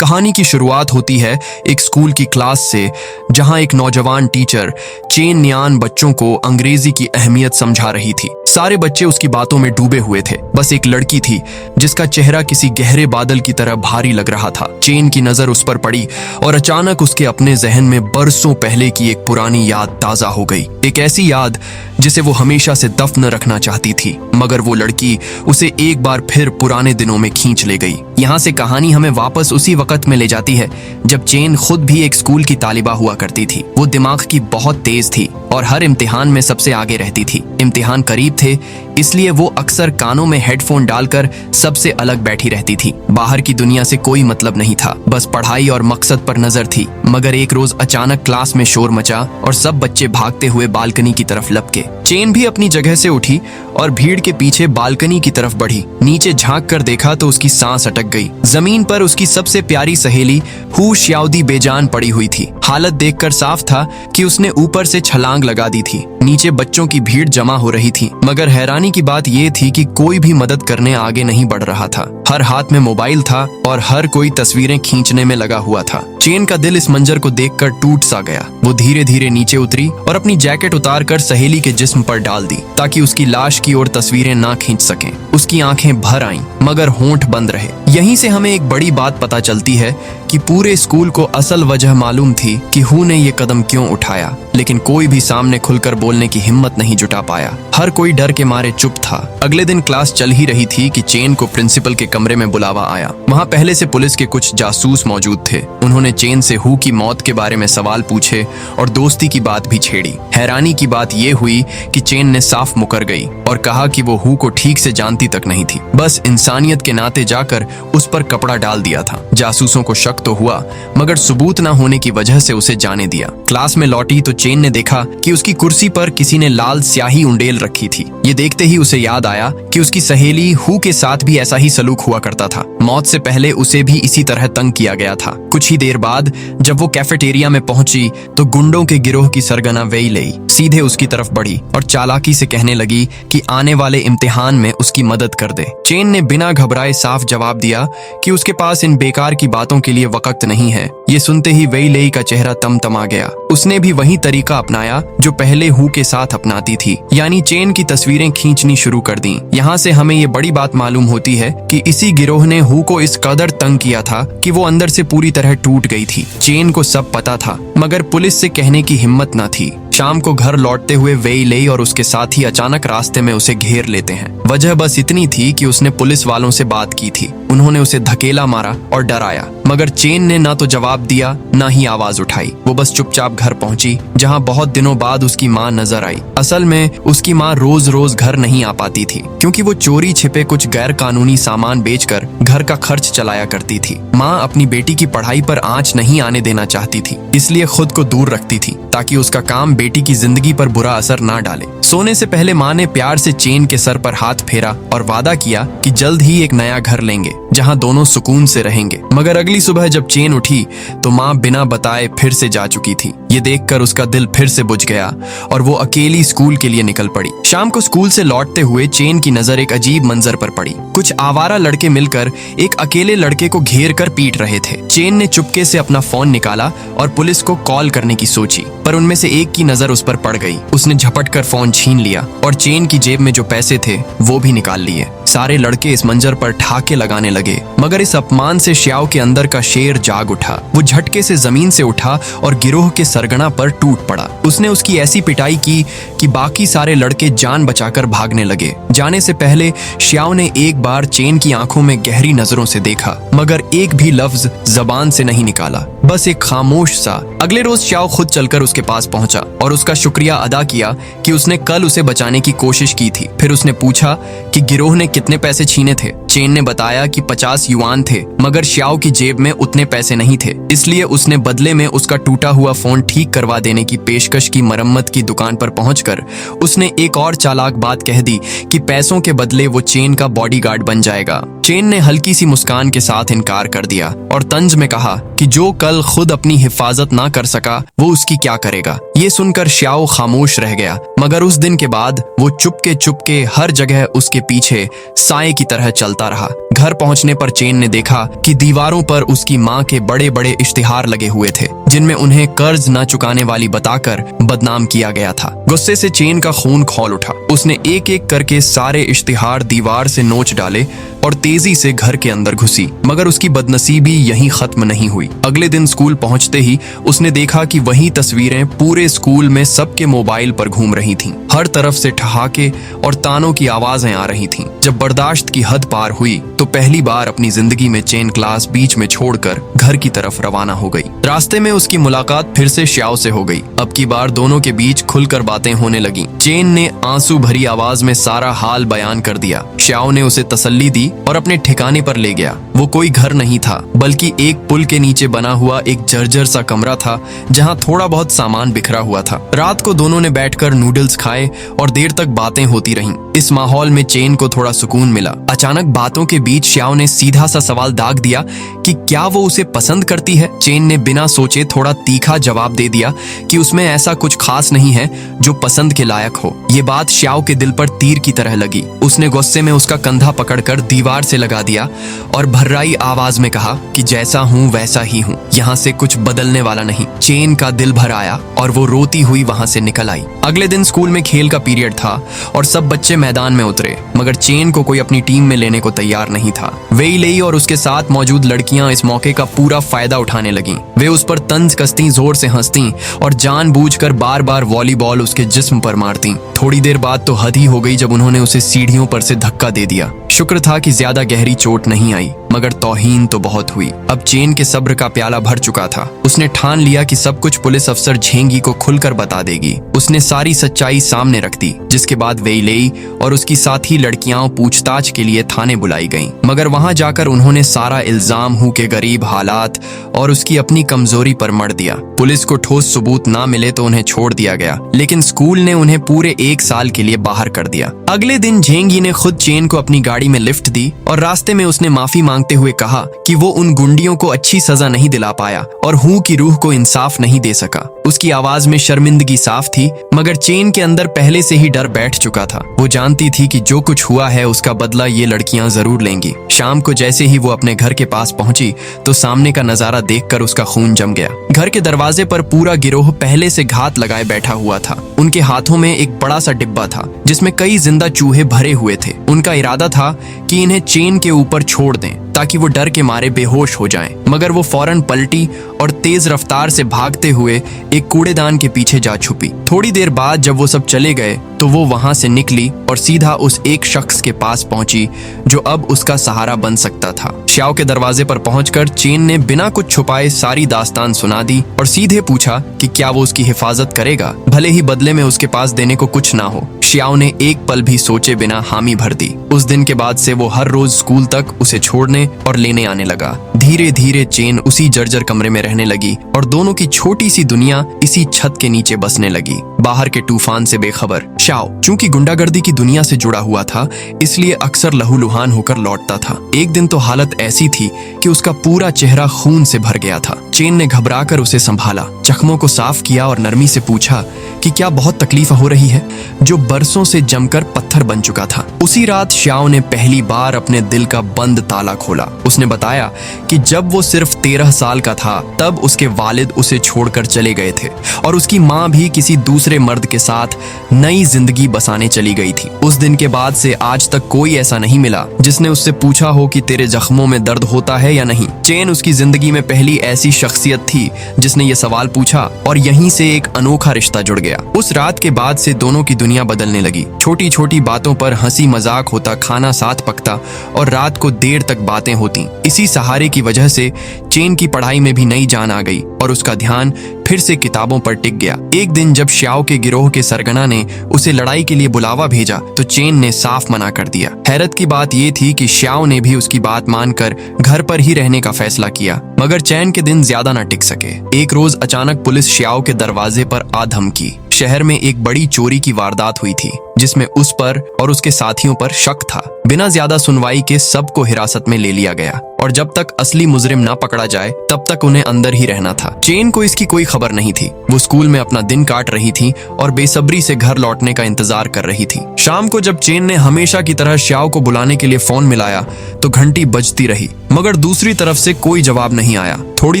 कहानी की शुरुआत होती है एक स्कूल की क्लास से, जहां एक नौजवान टीचर चेन नियान बच्चों को अंग्रेजी की अहमियत समझा रही थी। सारे बच्चे उसकी बातों में डूबे हुए थे। बस एक लड़की थी जिसका चेहरा किसी गहरे बादल की तरह भारी लग रहा था। चेन की नजर उस पर पड़ी और अचानक उसके अपने जहन में बरसों पहले की एक पुरानी याद ताजा हो गई। एक ऐसी याद जिसे वो हमेशा से दफन रखना चाहती थी, मगर वो लड़की उसे एक बार फिर पुराने दिनों में खींच ले गई। यहाँ से कहानी हमें वापस उसी वक्त में ले जाती है जब चेन खुद भी एक स्कूल की तालिबा हुआ करती थी। वो दिमाग की बहुत तेज थी और हर इम्तिहान में सबसे आगे रहती थी। इम्तिहान करीब थे, इसलिए वो अक्सर कानों में हेडफोन डालकर सबसे अलग बैठी रहती थी। बाहर की दुनिया से कोई मतलब नहीं था, बस पढ़ाई और मकसद पर नजर थी। मगर एक रोज अचानक क्लास में शोर मचा और सब बच्चे भागते हुए बालकनी की तरफ लपके। चेन भी अपनी जगह से उठी और भीड़ के पीछे बालकनी की तरफ बढ़ी। नीचे झांक कर देखा तो उसकी सांस अटक गई। जमीन पर उसकी सबसे प्यारी सहेली हु श्याओदी बेजान पड़ी हुई थी। हालत देखकर साफ था कि उसने ऊपर से छलांग लगा दी थी। नीचे बच्चों की भीड़ जमा हो रही थी, मगर हैरानी की बात यह थी कि कोई भी मदद करने आगे नहीं बढ़ रहा था। हर हाथ में मोबाइल था और हर कोई तस्वीरें खींचने में लगा हुआ था। चेन का दिल इस मंजर को देखकर टूट सा गया। वो धीरे धीरे नीचे उतरी और अपनी जैकेट उतारकर सहेली के जिस्म पर डाल दी ताकि उसकी लाश की ओर तस्वीरें ना खींच सकें। उसकी आंखें भर आईं, मगर होंठ बंद रहे। यहीं से हमें एक बड़ी बात पता चलती है कि पूरे स्कूल को असल वजह मालूम थी कि हु ने ये कदम क्यों उठाया, लेकिन कोई भी सामने खुलकर बोलने की हिम्मत नहीं जुटा पाया। हर कोई डर के मारे चुप था। अगले दिन क्लास चल ही रही थी कि चेन को प्रिंसिपल के कमरे में बुलावा आया। वहां पहले से पुलिस के कुछ जासूस मौजूद थे। उन्होंने चेन से हु की मौत के बारे में सवाल पूछे और दोस्ती की बात भी छेड़ी। हैरानी की बात यह हुई कि चेन ने साफ मुकर गई और कहा कि वो हु को ठीक से जानती तक नहीं थी, बस इंसानियत के नाते जाकर उस पर कपड़ा डाल दिया था। जासूसों को शक तो हुआ, मगर सबूत न होने की वजह से उसे जाने दिया। क्लास में लौटी तो चेन ने देखा कि उसकी कुर्सी पर किसी ने लाल स्याही उंडेल रखी थी। ये देखते ही उसे याद आया कि उसकी सहेली हु के साथ भी ऐसा ही सलूक हुआ करता था। मौत से पहले उसे भी इसी तरह तंग किया गया था। कुछ ही देर बाद जब वो कैफेटेरिया में पहुंची तो गुंडों के गिरोह की सरगना वेइलेई सीधे उसकी तरफ बढ़ी और चालाकी से कहने लगी कि आने वाले इम्तिहान में उसकी मदद कर दे। चेन ने बिना घबराए साफ जवाब दिया कि उसके पास इन बेकार की बातों के लिए वक्त नहीं है। ये सुनते ही वेइलेई का चेहरा तमतमा गया। उसने भी वही तरीका अपनाया जो पहले हु के साथ अपनाती थी, यानी चेन की तस्वीरें खींचनी शुरू कर दी। यहाँ से हमें ये बड़ी बात मालूम होती है कि इसी गिरोह ने हु को इस कदर तंग किया था कि वो अंदर से पूरी तरह टूट गई थी। चेन को सब पता था, मगर पुलिस से कहने की हिम्मत न थी। शाम को घर लौटते हुए वेइलेई और उसके साथी अचानक रास्ते में उसे घेर लेते हैं। वजह बस इतनी थी कि उसने पुलिस वालों से बात की थी। उन्होंने उसे धकेला मारा और डराया, मगर चेन ने ना तो जवाब दिया ना ही आवाज उठाई। वो बस चुपचाप घर पहुंची, जहां बहुत दिनों बाद उसकी माँ नजर आई। असल में उसकी माँ रोज रोज घर नहीं आ पाती थी, क्योंकि वो चोरी छिपे कुछ गैर कानूनी सामान बेचकर घर का खर्च चलाया करती थी। माँ अपनी बेटी की पढ़ाई पर आंच नहीं आने देना चाहती थी, इसलिए खुद को दूर रखती थी ताकि उसका काम बेटी की जिंदगी पर बुरा असर ना डाले। सोने से पहले माँ ने प्यार से चेन के सर पर हाथ फेरा और वादा किया कि जल्द ही एक नया घर लेंगे जहां दोनों सुकून से रहेंगे। मगर अगली सुबह जब चेन उठी तो माँ बिना बताए फिर से जा चुकी थी। ये देखकर उसका दिल फिर से बुझ गया और वो अकेली स्कूल के लिए निकल पड़ी। शाम को स्कूल से लौटते हुए चेन की नजर एक अजीब मंजर पर पड़ी। कुछ आवारा लड़के मिलकर एक अकेले लड़के को घेर कर पीट रहे थे। चेन ने चुपके से अपना फोन निकाला और पुलिस को कॉल करने की सोची, पर उनमें से एक की नजर उस पर पड़ गई। उसने झपट कर फोन छीन लिया और चेन की जेब में जो पैसे थे वो भी निकाल लिए। सारे लड़के इस मंजर पर ठहाके लगाने लगे, मगर इस अपमान से श्याओ के अंदर का शेर जाग उठा। वो झटके से जमीन से उठा और गिरोह के सरगना पर टूट पड़ा। उसने उसकी ऐसी पिटाई की कि बाकी सारे लड़के जान बचाकर भागने लगे। जाने से पहले श्याओ ने एक बार चेन की आंखों में गहरी नजरों से देखा, मगर एक भी लफ्ज जबान से नहीं निकाला, बस एक खामोश सा। अगले रोज श्याओ खुद चलकर उसके पास पहुंचा और उसका शुक्रिया अदा किया कि उसने कल उसे बचाने की कोशिश की थी। फिर उसने पूछा कि गिरोह ने कितने पैसे छीने थे। चेन ने बताया कि 50 युआन थे, मगर श्याओ की जेब में उतने पैसे नहीं थे, इसलिए उसने बदले में उसका टूटा हुआ फोन ठीक करवा देने की पेशकश की। मरम्मत की दुकान पर पहुंचकर उसने एक और चालाक बात कह दी कि पैसों के बदले वो चेन का बॉडीगार्ड बन जाएगा। चेन ने हल्की सी मुस्कान के साथ इनकार कर दिया और तंज में कहा कि जो कल खुद अपनी हिफाजत ना कर सका वो उसकी क्या करेगा। ये सुनकर श्याओ खामोश रह गया, मगर उस दिन के बाद वो चुपके चुपके हर जगह उसके पीछे साए की तरह चलता रहा। घर पहुंचने पर चेन ने देखा कि दीवारों पर उसकी माँ के बड़े बड़े इश्तिहार लगे हुए थे, जिनमें उन्हें कर्ज न चुकाने वाली बताकर बदनाम किया गया था। गुस्से से चेन का खून खौल उठा। उसने एक एक करके सारे इश्तिहार दीवार से नोच डाले और तेजी से घर के अंदर घुसी। मगर उसकी बदनसीबी यहीं खत्म नहीं हुई। अगले दिन स्कूल पहुंचते ही उसने देखा कि वही तस्वीरें पूरे स्कूल में सबके मोबाइल पर घूम रही थीं। हर तरफ से ठहाके और तानों की आवाजें आ रही थीं। जब बर्दाश्त की हद पार हुई तो पहली बार अपनी जिंदगी में चेन क्लास बीच में छोड़कर घर की तरफ रवाना हो गई। रास्ते में उसकी मुलाकात फिर से श्याओ से हो गई। अब की बार दोनों के बीच खुलकर बातें होने लगी। चेन ने आंसू भरी आवाज में सारा हाल बयान कर दिया। श्याओ ने उसे तसल्ली दी और अपने ठिकाने पर ले गया। वो कोई घर नहीं था, बल्कि एक पुल के नीचे बना हुआ एक जर्जर सा कमरा था, जहां थोड़ा बहुत सामान बिखरा हुआ था। रात को दोनों ने बैठकर नूडल्स खाए और देर तक बातें होती रहीं। इस माहौल में चेन को थोड़ा सुकून मिला। अचानक बातों के बीच श्याओ ने सीधा सा सवाल दाग दिया कि क्या वो उसे पसंद करती है। चेन ने बिना सोचे थोड़ा तीखा जवाब दे दिया कि उसमें ऐसा कुछ खास नहीं है जो पसंद के लायक हो। ये बात श्याओ के दिल पर तीर की तरह लगी। उसने गुस्से में उसका कंधा पकड़कर दीवार से लगा दिया और भर्राई आवाज में कहा कि जैसा हूं वैसा ही हूं, यहाँ से कुछ बदलने वाला नहीं। चेन का दिल भर आया और वो रोती हुई वहां से निकल आई। अगले दिन स्कूल में खेल का पीरियड था और सब बच्चे मैदान में उतरे, मगर चेन को कोई अपनी टीम में लेने को तैयार नहीं था। वेई लेई और उसके साथ मौजूद लड़कियां इस मौके का पूरा फायदा उठाने लगीं। वे उस पर तंज कसती, जोर से हंसती और जानबूझकर बार बार वॉलीबॉल उसके जिस्म पर मारती। थोड़ी देर बाद तो हद ही हो गई जब उन्होंने उसे सीढ़ियों पर से धक्का दे दिया। शुक्र था कि ज्यादा गहरी चोट नहीं आई, मगर तौहीन तो बहुत हुई। अब चेन के सब्र का प्याला भर चुका था। उसने ठान लिया कि सब कुछ पुलिस अफसर झेंगी को खुलकर बता देगी। उसने सारी सच्चाई सामने रख दी, जिसके बाद वेई लेई और उसकी साथी लड़कियां पूछताछ के लिए थाने बुलाई गईं। मगर वहां जाकर उन्होंने सारा इल्जाम हु के गरीब हालात और उसकी अपनी कमजोरी पर मढ़ दिया। पुलिस को ठोस सबूत ना मिले तो उन्हें छोड़ दिया गया, लेकिन स्कूल ने उन्हें पूरे 1 साल के लिए बाहर कर दिया। अगले दिन झेंगी ने खुद चेन को अपनी गाड़ी में लिफ्ट दी और रास्ते में उसने माफी मांगते हुए कहा कि वो उन गुंडियों को अच्छी सजा नहीं दिला पाया और हूं की रूह को इंसाफ नहीं दे सका। उसकी आवाज में शर्मिंदगी साफ थी, मगर चेन के अंदर पहले से ही डर बैठ चुका था। वो जानती थी कि जो कुछ हुआ है उसका बदला ये लड़कियां जरूर लेंगी। शाम को जैसे ही वो अपने घर के पास पहुंची तो सामने का नजारा देखकर उसका खून जम गया। घर के दरवाजे पर पूरा गिरोह पहले से घात लगाए बैठा हुआ था। उनके हाथों में एक बड़ा सा डिब्बा था जिसमें कई जिंदा चूहे भरे हुए थे। उनका इरादा था कि इन्हें चेन के ऊपर छोड़ दें ताकि वो डर के मारे बेहोश हो जाएं। मगर वो फौरन पलटी और तेज रफ्तार से भागते हुए एक कूड़ेदान के पीछे जा छुपी। थोड़ी देर बाद जब वो सब चले गए तो वो वहां से निकली और सीधा उस एक शख्स के पास पहुंची जो अब उसका सहारा बन सकता था। श्याओ के दरवाजे पर पहुंचकर चेन ने बिना कुछ छुपाए सारी दास्तान सुना दी और सीधे पूछा कि क्या वो उसकी हिफाजत करेगा, भले ही बदले में उसके पास देने को कुछ ना हो। श्याओ ने एक पल भी सोचे बिना हामी भर दी। उस दिन के बाद से वो हर रोज स्कूल तक उसे छोड़ने और लेने आने लगा। धीरे धीरे चेन उसी जर्जर कमरे में रहने लगी और दोनों की छोटी सी दुनिया इसी छत के नीचे बसने लगी, बाहर के तूफान से बेखबर। श्याओ चूंकि गुंडागर्दी की दुनिया से जुड़ा हुआ था, इसलिए अक्सर लहूलुहान होकर लौटता था। एक दिन तो हालत ऐसी थी कि उसका पूरा चेहरा खून से भर गया था। चेन ने घबराकर उसे संभाला, जख्मों को साफ किया और नरमी से पूछा कि क्या बहुत तकलीफ हो रही है, जो बरसों से जमकर पत्थर बन चुका था। उसी रात श्याओ ने पहली बार अपने दिल का बंद ताला खोला। उसने बताया कि जब वो सिर्फ 13 साल का था तब उसके वालिद उसे छोड़कर चले गए थे और उसकी माँ भी किसी दूसरे मर्द के साथ नई जिंदगी बसाने चली गई थी। उस दिन के बाद से आज तक कोई ऐसा नहीं मिला जिसने उससे पूछा हो कि तेरे जख्मों में दर्द होता है या नहीं। चेन उसकी जिंदगी में पहली ऐसी शख्सियत थी जिसने ये सवाल पूछा और यहीं से एक अनोखा रिश्ता जुड़ गया। उस रात के बाद से दोनों की दुनिया बदलने लगी। छोटी छोटी बातों पर हंसी मजाक होता, खाना साथ पकता और रात को देर तक बातें होती। इसी सहारे की वजह से चेन की पढ़ाई में भी नई जान आ गई और उसका ध्यान फिर से किताबों पर टिक गया। एक दिन जब श्याओ के गिरोह के सरगना ने उसे लड़ाई के लिए बुलावा भेजा तो चेन ने साफ मना कर दिया। हैरत की बात यह थी कि श्याओ ने भी उसकी बात मानकर घर पर ही रहने का फैसला किया, मगर चैन के दिन ज्यादा न टिक सके। एक रोज अचानक पुलिस श्याओ के दरवाजे पर आ धमकी। शहर में एक बड़ी चोरी की वारदात हुई थी जिसमें उस पर और उसके साथियों पर शक था। बिना ज्यादा सुनवाई के सबको हिरासत में ले लिया गया और जब तक असली मुजरिम ना पकड़ा जाए तब तक उन्हें अंदर ही रहना था। चेन को इसकी कोई खबर नहीं थी। वो स्कूल में अपना दिन काट रही थी और बेसब्री से घर लौटने का इंतजार कर रही थी। शाम को जब चेन ने हमेशा की तरह श्याओ को बुलाने के लिए फोन मिलाया तो घंटी बजती रही, मगर दूसरी तरफ से कोई जवाब नहीं आया। थोड़ी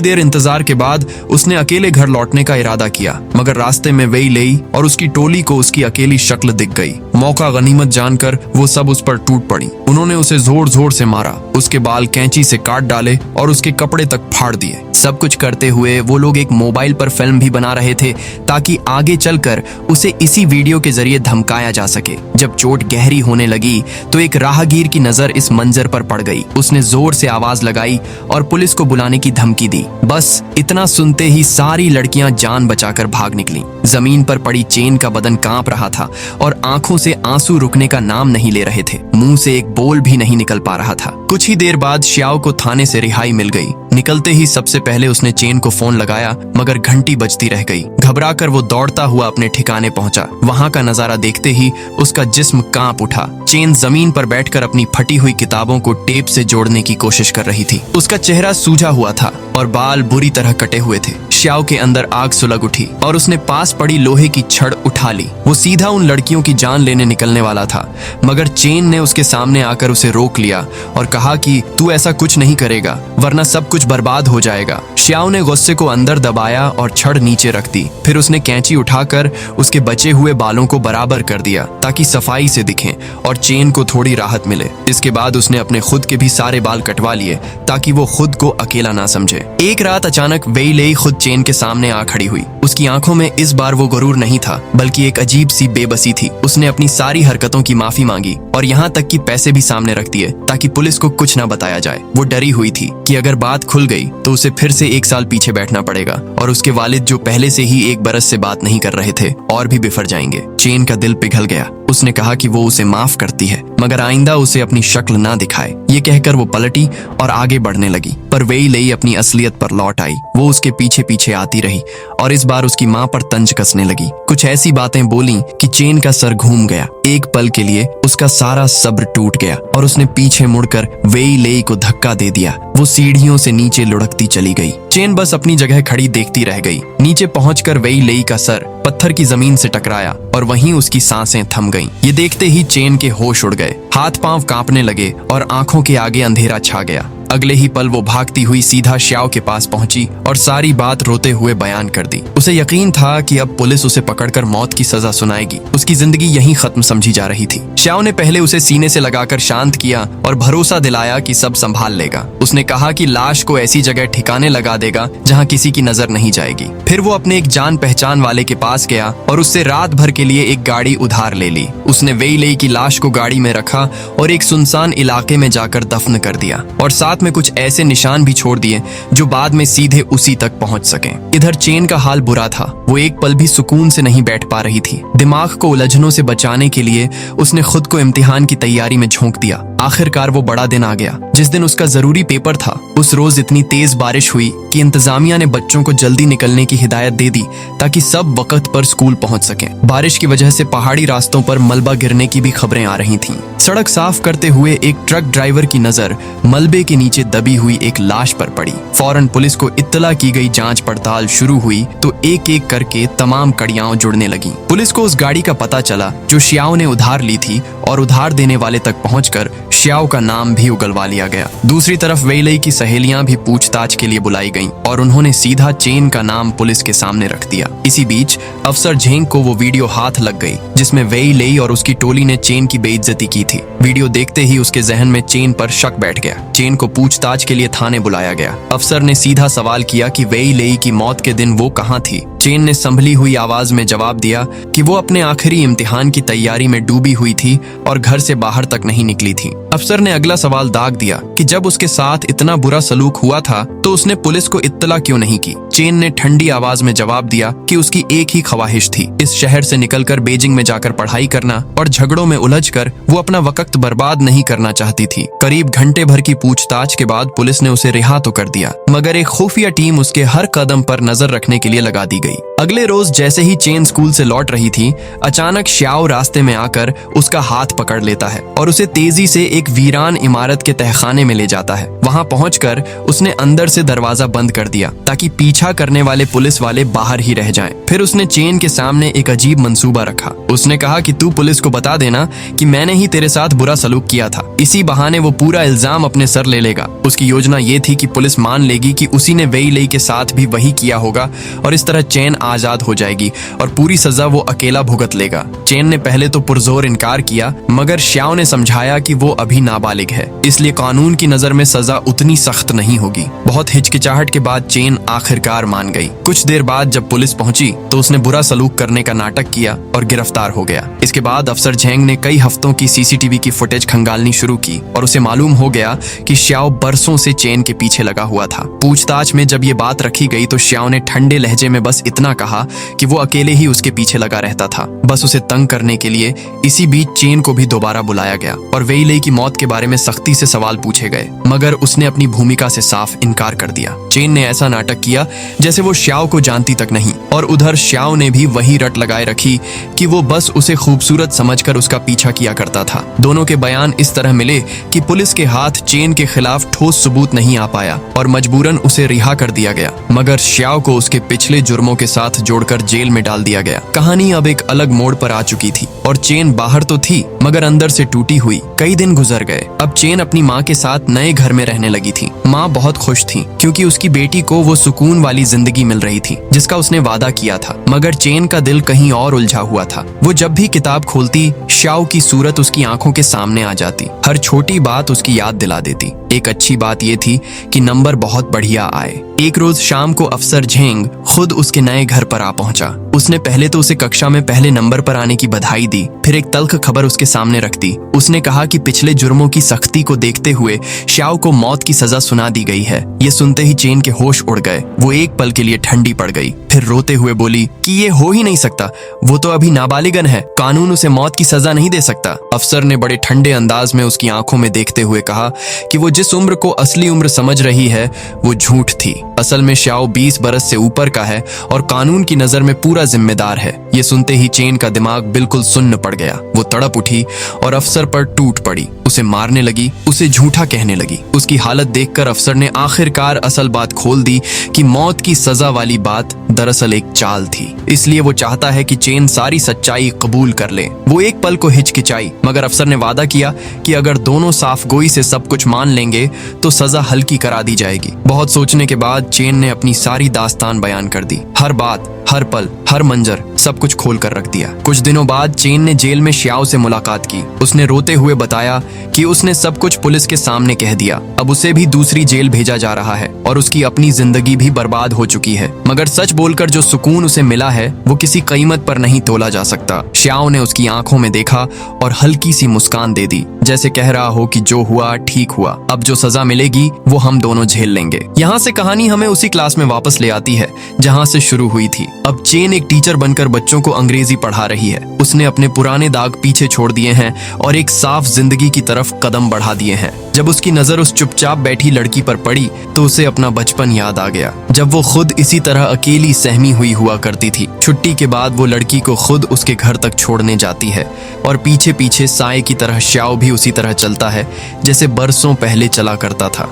देर इंतजार के बाद उसने अकेले घर लौटने का इरादा किया, मगर रास्ते में वेई लेई और उसकी टोली को उसकी अकेली शक्ल दिख गई। मौका गनीमत जानकर वो सब उस पर टूट पड़ी। उन्होंने उसे जोर जोर से मारा, उसके बाल कैंची से काट डाले और उसके कपड़े तक फाड़ दिए। सब कुछ करते हुए वो लोग एक मोबाइल पर फिल्म भी बना रहे थे ताकि आगे चलकर उसे इसी वीडियो के जरिए धमकाया जा सके। जब चोट गहरी होने लगी तो एक राहगीर की नजर इस मंजर पर पड़ गई। उसने जोर से आवाज लगाई और पुलिस को बुलाने की धमकी दी। बस इतना सुनते ही सारी लड़कियां जान बचाकर भाग निकली। जमीन पर पड़ी चेन का बदन कांप रहा था और आंखों से आंसू रुकने का नाम नहीं ले रहे थे। मुंह से एक बोल भी नहीं निकल पा रहा था। कुछ ही देर बाद श्याओ को थाने से रिहाई मिल गई। निकलते ही सबसे पहले उसने चेन को फोन लगाया, मगर घंटी बजती रह गई। घबराकर वो दौड़ता हुआ अपने ठिकाने पहुंचा। वहां का नजारा देखते ही उसका जिस्म कांप उठा। चेन जमीन पर बैठकर अपनी फटी हुई किताबों को टेप से जोड़ने की कोशिश कर रही थी। उसका चेहरा सूजा हुआ था और बाल बुरी तरह कटे हुए थे। श्याओ के अंदर आग सुलग उठी और उसने पास पड़ी लोहे की छड़ उठा ली। वो सीधा उन लड़कियों की जान लेने निकलने वाला था, मगर चेन ने उसके सामने आकर उसे रोक लिया और कहा कि तू ऐसा कुछ नहीं करेगा, वरना सब कुछ बर्बाद हो जाएगा। श्याओ ने गुस्से को अंदर दबाया और छड़ नीचे रख दी। फिर उसने कैंची उठाकर उसके बचे हुए बालों को बराबर कर दिया ताकि सफाई से दिखें और चेन को थोड़ी राहत मिले। इसके बाद उसने अपने खुद के भी सारे बाल कटवा लिए ताकि वो खुद को अकेला ना समझे। एक रात अचानक वेई लेई खुद चेन के सामने आ खड़ी हुई। उसकी आंखों में इस बार वो गुरूर नहीं था, बल्कि एक अजीब सी बेबसी थी। उसने अपनी सारी हरकतों की माफी मांगी और यहाँ तक कि पैसे भी सामने रख दिए ताकि पुलिस को कुछ ना बताया जाए। वो डरी हुई थी कि अगर बात खुल गई तो उसे फिर से 1 साल पीछे बैठना पड़ेगा और उसके वालिद जो पहले से ही 1 बरस से बात नहीं कर रहे थे और भी बिफर जाएंगे। चेन का दिल पिघल गया। उसने कहा कि वो उसे माफ करती है, मगर आइंदा उसे अपनी शक्ल ना दिखाए। ये कहकर वो पलटी और आगे बढ़ने लगी, पर वेई लेई अपनी असलियत पर लौट आई। वो उसके पीछे पीछे आती रही और इस बार उसकी माँ पर तंज कसने लगी। कुछ ऐसी बातें बोली कि चेन का सर घूम गया। एक पल के लिए उसका सारा सब्र टूट गया और उसने पीछे मुड़कर वेई लेई को धक्का दे दिया। वो सीढ़ियों से नीचे लुढ़कती चली गई। चेन बस अपनी जगह खड़ी देखती रह गई। नीचे पहुंचकर वेई लेई का सर पत्थर की जमीन से टकराया और वहीं उसकी सांसें थम गईं। ये देखते ही चेन के होश उड़ गए। हाथ पांव कांपने लगे और आंखों के आगे अंधेरा छा गया। अगले ही पल वो भागती हुई सीधा श्याओ के पास पहुंची और सारी बात रोते हुए बयान कर दी। उसे यकीन था कि अब पुलिस उसे पकड़कर मौत की सजा सुनाएगी। उसकी जिंदगी यहीं खत्म समझी जा रही थी। श्याओ ने पहले उसे सीने से लगाकर शांत किया और भरोसा दिलाया कि सब संभाल लेगा। उसने कहा कि लाश को ऐसी जगह ठिकाने लगा देगा जहां किसी की नजर नहीं जाएगी। फिर वो अपने एक जान पहचान वाले के पास गया और उससे रात भर के लिए एक गाड़ी उधार ले ली। उसने वेई लेई की लाश को गाड़ी में रखा और एक सुनसान इलाके में जाकर दफन कर दिया और साथ में कुछ ऐसे निशान भी छोड़ दिए जो बाद में सीधे उसी तक पहुंच सकें। इधर चेन का हाल बुरा था। वो एक पल भी सुकून से नहीं बैठ पा रही थी। दिमाग को उलझनों से बचाने के लिए उसने खुद को इम्तिहान की तैयारी में झोंक दिया। आखिरकार वो बड़ा दिन आ गया जिस दिन उसका जरूरी पेपर था। उस रोज इतनी तेज बारिश हुई कि इंतजामिया ने बच्चों को जल्दी निकलने की हिदायत दे दी ताकि सब वक्त पर स्कूल पहुंच सकें। बारिश की वजह से पहाड़ी रास्तों पर मलबा गिरने की भी खबरें आ रही थीं। सड़क साफ करते हुए एक ट्रक ड्राइवर की नजर मलबे के नीचे दबी हुई एक लाश पर पड़ी। फौरन पुलिस को इत्तला की गई। जांच पड़ताल शुरू हुई तो एक एक करके तमाम कड़ियां जुड़ने लगी। पुलिस को उस गाड़ी का पता चला जो श्याओ ने उधार ली थी और उधार देने वाले तक पहुंचकर श्याओ का नाम भी उगलवा लिया गया। दूसरी तरफ वेई लेई की सहेलियां भी पूछताछ के लिए बुलाई गईं और उन्होंने सीधा चेन का नाम पुलिस के सामने रख दिया। इसी बीच अफसर झेंग को वो वीडियो हाथ लग गई जिसमें वेई लेई और उसकी टोली ने चेन की बेइज्जती की थी। वीडियो देखते ही उसके जहन में चेन पर शक बैठ गया। चेन को पूछताछ के लिए थाने बुलाया गया। अफसर ने सीधा सवाल किया कि वेई लेई की मौत के दिन वो कहाँ थी। चेन ने संभली हुई आवाज में जवाब दिया कि वो अपने आखिरी इम्तिहान की तैयारी में डूबी हुई थी और घर से बाहर तक नहीं निकली थी। अफसर ने अगला सवाल दाग दिया कि जब उसके साथ इतना बुरा सलूक हुआ था तो उसने पुलिस को इत्तला क्यों नहीं की। चेन ने ठंडी आवाज में जवाब दिया कि उसकी एक ही ख्वाहिश थी, इस शहर से निकलकर बेजिंग में जाकर पढ़ाई करना और झगड़ों में उलझकर वो अपना वक्त बर्बाद नहीं करना चाहती थी। करीब घंटे भर की पूछताछ के बाद पुलिस ने उसे रिहा तो कर दिया, मगर एक खुफिया टीम उसके हर कदम पर नजर रखने के लिए लगा दी गई। गई। अगले रोज जैसे ही चेन स्कूल से लौट रही थी, अचानक श्याओ रास्ते में आकर उसका हाथ पकड़ लेता है और उसे तेजी से एक वीरान इमारत के तहखाने में ले जाता है। वहां पहुंचकर उसने अंदर से दरवाजा बंद कर दिया ताकि पीछा करने वाले पुलिस वाले बाहर ही रह जाएं। फिर उसने चेन के सामने एक अजीब मंसूबा रखा। उसने कहा कि तू पुलिस को बता देना कि मैंने ही तेरे साथ बुरा सलूक किया था। इसी बहाने वो पूरा इल्जाम अपने सर ले लेगा। उसकी योजना ये थी कि पुलिस मान लेगी कि उसी ने वेई लेई के साथ भी वही किया होगा और इस तरह चेन आजाद हो जाएगी और पूरी सजा वो अकेला भुगत लेगा। चेन ने पहले तो पुरजोर इनकार किया, मगर श्याओ ने समझाया कि वो अभी नाबालिग है, इसलिए कानून की नजर में सजा उतनी सख्त नहीं होगी। बहुत हिचकिचाहट के बाद चेन आखिरकार मान गई। कुछ देर बाद जब पुलिस पहुंची तो उसने बुरा सलूक करने का नाटक किया और गिरफ्तार हो गया। इसके बाद अफसर झेंग ने कई हफ्तों की सीसीटीवी की फुटेज खंगालनी शुरू की और उसे मालूम हो गया कि श्याओ बरसों से चेन के पीछे लगा हुआ था। पूछताछ में जब ये बात रखी गई तो श्याओ ने ठंडे लहजे में बस इतना कहा कि वो अकेले ही उसके पीछे लगा रहता था, बस उसे तंग करने के लिए। इसी बीच चेन को भी दोबारा बुलाया गया और वेई लेई की मौत के बारे में सख्ती से सवाल पूछे गए, मगर उसने अपनी भूमिका से साफ इनकार कर दिया। चेन ने ऐसा नाटक किया जैसे वो श्याओ को जानती तक नहीं, और उधर श्याओ ने भी वही रट लगाए रखी कि वो बस उसे खूबसूरत समझकर उसका पीछा किया करता था। दोनों के बयान इस तरह मिले कि पुलिस के हाथ चेन के खिलाफ ठोस सबूत नहीं आ पाया और मजबूरन उसे रिहा कर दिया गया, मगर श्याओ को उसके पिछले जुर्मों के साथ जोड़कर जेल में डाल दिया गया। कहानी अब एक अलग मोड़ पर आ चुकी थी और चेन बाहर तो थी मगर अंदर से टूटी हुई। कई दिन गुजर गए। अब चेन अपनी माँ के साथ नए घर में रहने लगी थी। माँ बहुत खुश थी क्योंकि उसकी बेटी को वो सुकून वाली जिंदगी मिल रही थी जिसका उसने वादा किया था, मगर चेन का दिल कहीं और उलझा हुआ था। वो जब भी किताब खोलती, श्याओ की सूरत उसकी आंखों के सामने आ जाती। हर छोटी बात उसकी याद दिला देती। एक अच्छी बात ये थी कि नंबर बहुत बढ़िया आए। एक रोज शाम को अफसर झेंग खुद उसके नए घर पर आ पहुंचा। उसने पहले तो उसे कक्षा में पहले नंबर पर आने की बधाई दी, फिर एक तल्ख खबर उसके सामने रख दी। उसने कहा कि पिछले जुर्मों की सख्ती को देखते हुए श्याओ को मौत की सजा सुना दी गई है। ये सुनते ही चेन के होश उड़ गए। वो एक पल के लिए ठंडी पड़ गई, फिर रोते हुए बोली कि ये हो ही नहीं सकता, वो तो अभी नाबालिगन है, कानून उसे मौत की सजा नहीं दे सकता। अफसर ने बड़े ठंडे अंदाज में उसकी आंखों में देखते हुए कहा कि वो जिस उम्र को असली उम्र समझ रही है वो झूठ थी। असल में श्याओ 20 बरस से ऊपर का है और कानून की नजर में पूरा जिम्मेदार है। ये सुनते ही चेन का दिमाग बिल्कुल सुन्न पड़ गया। वो तड़प उठी और अफसर पर टूट पड़ी, उसे मारने लगी, उसे झूठा कहने लगी। उसकी हालत देखकर अफसर ने आखिरकार असल बात खोल दी कि मौत की सजा वाली बात दरअसल एक चाल थी। इसलिए वो चाहता है कि चेन सारी सच्चाई कबूल कर ले। वो एक पल को हिचकिचाई, मगर अफसर ने वादा किया कि अगर दोनों साफ गोई से सब कुछ मान लेंगे तो सजा हल्की करा दी जाएगी। बहुत सोचने के बाद चेन ने अपनी सारी दास्तान बयान कर दी। हर बात, हर पल, हर मंजर सब कुछ खोल कर रख दिया। कुछ दिनों बाद चेन ने जेल में श्याओ से मुलाकात की। उसने रोते हुए बताया कि उसने सब कुछ पुलिस के सामने कह दिया। अब उसे भी दूसरी जेल भेजा जा रहा है और उसकी अपनी जिंदगी भी बर्बाद हो चुकी है, मगर सच बोलकर जो सुकून उसे मिला है वो किसी कीमत पर नहीं तोला जा सकता। श्याओ ने उसकी आंखों में देखा और हल्की सी मुस्कान दे दी, जैसे कह रहा हो कि जो हुआ ठीक हुआ, अब जो सजा मिलेगी वो हम दोनों झेल लेंगे। यहाँ से कहानी हमें उसी क्लास में वापस ले आती है जहाँ से शुरू हुई थी। अब चेन एक टीचर बनकर बच्चों को अंग्रेजी पढ़ा रही है। उसने अपने पुराने दाग पीछे छोड़ दिए हैं और एक साफ जिंदगी की तरफ कदम बढ़ा दिए हैं। जब उसकी नजर उस चुपचाप बैठी लड़की पर पड़ी तो उसे अपना बचपन याद आ गया, जब वो खुद इसी तरह अकेली सहमी हुई हुआ करती थी। छुट्टी के बाद वो लड़की को खुद उसके घर तक छोड़ने जाती है और पीछे पीछे साए की तरह श्याओ भी उसी तरह चलता है जैसे बरसों पहले चला करता था।